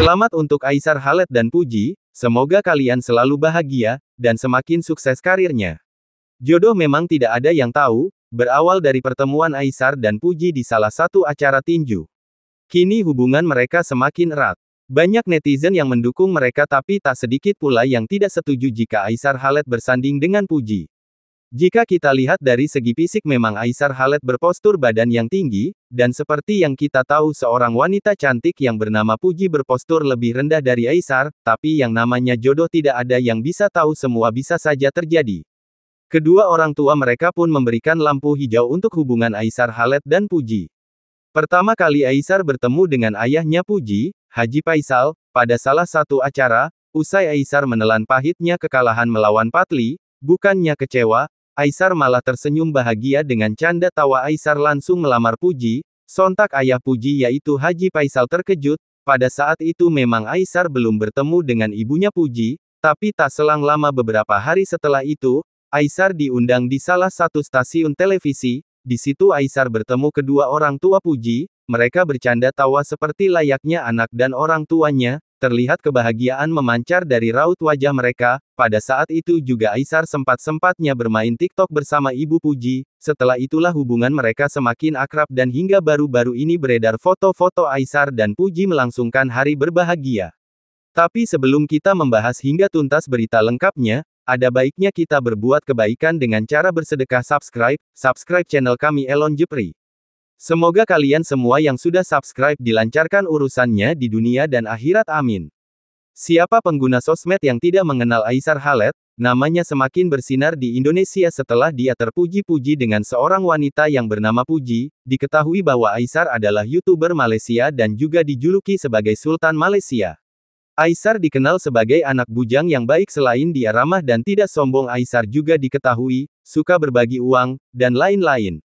Selamat untuk Aisar Khaled dan Puji, semoga kalian selalu bahagia, dan semakin sukses karirnya. Jodoh memang tidak ada yang tahu, berawal dari pertemuan Aisar dan Puji di salah satu acara tinju. Kini hubungan mereka semakin erat. Banyak netizen yang mendukung mereka tapi tak sedikit pula yang tidak setuju jika Aisar Khaled bersanding dengan Puji. Jika kita lihat dari segi fisik memang Aisar Khaled berpostur badan yang tinggi, dan seperti yang kita tahu seorang wanita cantik yang bernama Puji berpostur lebih rendah dari Aisar, tapi yang namanya jodoh tidak ada yang bisa tahu, semua bisa saja terjadi. Kedua orang tua mereka pun memberikan lampu hijau untuk hubungan Aisar Khaled dan Puji. Pertama kali Aisar bertemu dengan ayahnya Puji, Haji Faisal, pada salah satu acara, usai Aisar menelan pahitnya kekalahan melawan Patli, bukannya kecewa, Aisar malah tersenyum bahagia dengan canda tawa. Aisar langsung melamar Puji, sontak ayah Puji yaitu Haji Faisal terkejut, pada saat itu memang Aisar belum bertemu dengan ibunya Puji, tapi tak selang lama beberapa hari setelah itu, Aisar diundang di salah satu stasiun televisi, di situ Aisar bertemu kedua orang tua Puji, mereka bercanda tawa seperti layaknya anak dan orang tuanya. Terlihat kebahagiaan memancar dari raut wajah mereka. Pada saat itu juga Aisar sempat-sempatnya bermain TikTok bersama ibu Puji. Setelah itulah hubungan mereka semakin akrab dan hingga baru-baru ini beredar foto-foto Aisar dan Puji melangsungkan hari berbahagia. Tapi sebelum kita membahas hingga tuntas berita lengkapnya, ada baiknya kita berbuat kebaikan dengan cara bersedekah. Subscribe channel kami Elon Jepri. Semoga kalian semua yang sudah subscribe dilancarkan urusannya di dunia dan akhirat, amin. Siapa pengguna sosmed yang tidak mengenal Aisar Khaled? Namanya semakin bersinar di Indonesia setelah dia terpuji-puji dengan seorang wanita yang bernama Puji. Diketahui bahwa Aisar adalah YouTuber Malaysia dan juga dijuluki sebagai Sultan Malaysia. Aisar dikenal sebagai anak bujang yang baik, selain dia ramah dan tidak sombong, Aisar juga diketahui suka berbagi uang, dan lain-lain.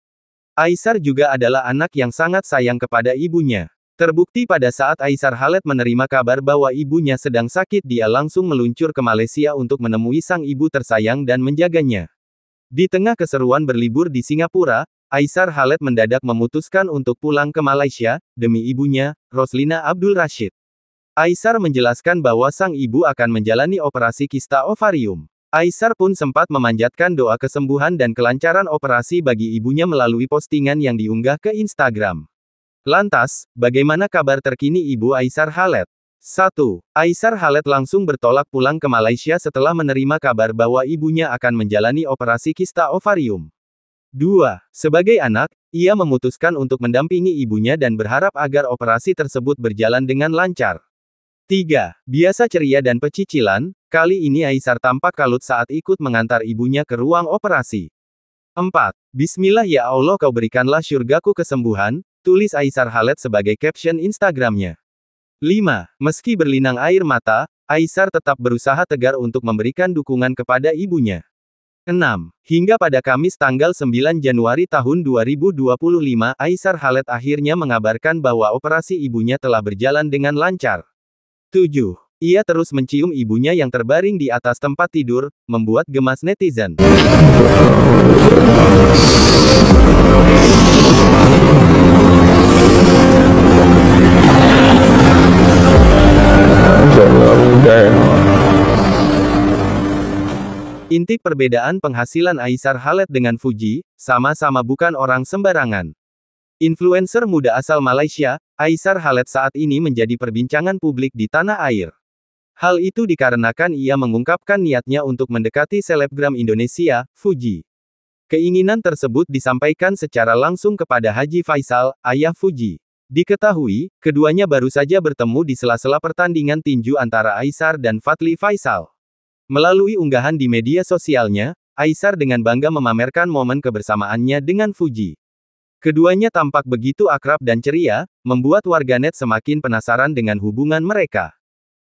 Aisar juga adalah anak yang sangat sayang kepada ibunya. Terbukti pada saat Aisar Khaled menerima kabar bahwa ibunya sedang sakit, dia langsung meluncur ke Malaysia untuk menemui sang ibu tersayang dan menjaganya. Di tengah keseruan berlibur di Singapura, Aisar Khaled mendadak memutuskan untuk pulang ke Malaysia, demi ibunya, Roslina Abdul Rashid. Aisar menjelaskan bahwa sang ibu akan menjalani operasi kista ovarium. Aisar pun sempat memanjatkan doa kesembuhan dan kelancaran operasi bagi ibunya melalui postingan yang diunggah ke Instagram. Lantas, bagaimana kabar terkini ibu Aisar Khaled? 1. Aisar Khaled langsung bertolak pulang ke Malaysia setelah menerima kabar bahwa ibunya akan menjalani operasi kista ovarium. 2. Sebagai anak, ia memutuskan untuk mendampingi ibunya dan berharap agar operasi tersebut berjalan dengan lancar. 3. Biasa ceria dan pecicilan, kali ini Aisar tampak kalut saat ikut mengantar ibunya ke ruang operasi. 4. Bismillah ya Allah kau berikanlah syurgaku kesembuhan, tulis Aisar Khaled sebagai caption Instagramnya. 5. Meski berlinang air mata, Aisar tetap berusaha tegar untuk memberikan dukungan kepada ibunya. 6. Hingga pada Kamis tanggal 9 Januari tahun 2025, Aisar Khaled akhirnya mengabarkan bahwa operasi ibunya telah berjalan dengan lancar. 7. Ia terus mencium ibunya yang terbaring di atas tempat tidur, membuat gemas netizen. Intip perbedaan penghasilan Aisar Khaled dengan Puji, sama-sama bukan orang sembarangan. Influencer muda asal Malaysia, Aisar Khaled saat ini menjadi perbincangan publik di tanah air. Hal itu dikarenakan ia mengungkapkan niatnya untuk mendekati selebgram Indonesia, Puji. Keinginan tersebut disampaikan secara langsung kepada Haji Faisal, ayah Puji. Diketahui, keduanya baru saja bertemu di sela-sela pertandingan tinju antara Aisar dan Patli Faisal. Melalui unggahan di media sosialnya, Aisar dengan bangga memamerkan momen kebersamaannya dengan Puji. Keduanya tampak begitu akrab dan ceria, membuat warganet semakin penasaran dengan hubungan mereka.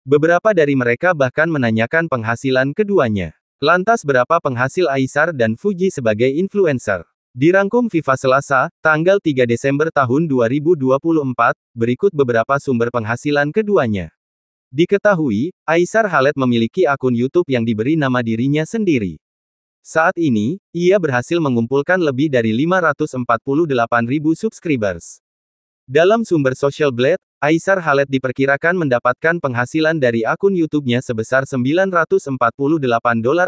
Beberapa dari mereka bahkan menanyakan penghasilan keduanya. Lantas berapa penghasil Aisar dan Puji sebagai influencer? Dirangkum Viva Selasa, tanggal 3 Desember tahun 2024, berikut beberapa sumber penghasilan keduanya. Diketahui, Aisar Khaled memiliki akun YouTube yang diberi nama dirinya sendiri. Saat ini, ia berhasil mengumpulkan lebih dari 548.000 subscribers. Dalam sumber Social Blade, Aisar Khaled diperkirakan mendapatkan penghasilan dari akun YouTube-nya sebesar $948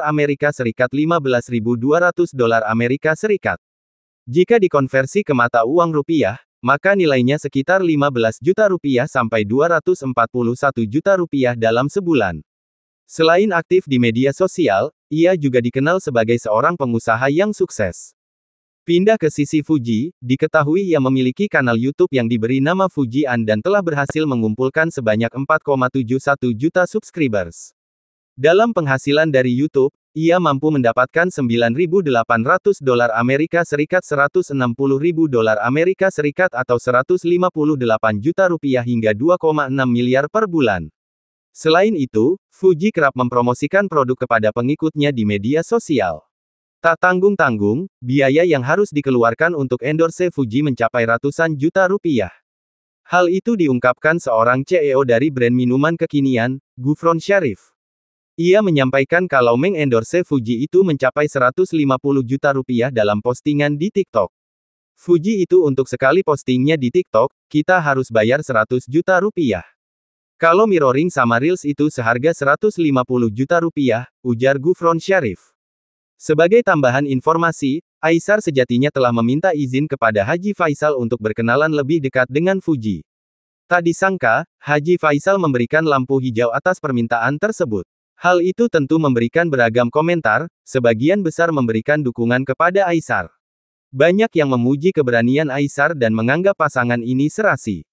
Amerika Serikat, $15.200 Amerika Serikat. Jika dikonversi ke mata uang rupiah, maka nilainya sekitar 15 juta rupiah sampai 241 juta rupiah dalam sebulan. Selain aktif di media sosial, ia juga dikenal sebagai seorang pengusaha yang sukses. Pindah ke sisi Fuji, diketahui ia memiliki kanal YouTube yang diberi nama Fuji An dan telah berhasil mengumpulkan sebanyak 4,71 juta subscribers. Dalam penghasilan dari YouTube, ia mampu mendapatkan $9.800 Amerika Serikat, $160.000 Amerika Serikat atau 158 juta rupiah hingga 2,6 miliar per bulan. Selain itu, Fuji kerap mempromosikan produk kepada pengikutnya di media sosial. Tak tanggung-tanggung, biaya yang harus dikeluarkan untuk endorse Fuji mencapai ratusan juta rupiah. Hal itu diungkapkan seorang CEO dari brand minuman kekinian, Gufron Sharif. Ia menyampaikan kalau mengendorse Fuji itu mencapai 150 juta rupiah dalam postingan di TikTok. Fuji itu untuk sekali postingnya di TikTok, kita harus bayar 100 juta rupiah. Kalau mirroring sama Reels itu seharga 150 juta rupiah, ujar Gufron Sharif. Sebagai tambahan informasi, Aisar sejatinya telah meminta izin kepada Haji Faisal untuk berkenalan lebih dekat dengan Fuji. Tak disangka, Haji Faisal memberikan lampu hijau atas permintaan tersebut. Hal itu tentu memberikan beragam komentar, sebagian besar memberikan dukungan kepada Aisar. Banyak yang memuji keberanian Aisar dan menganggap pasangan ini serasi.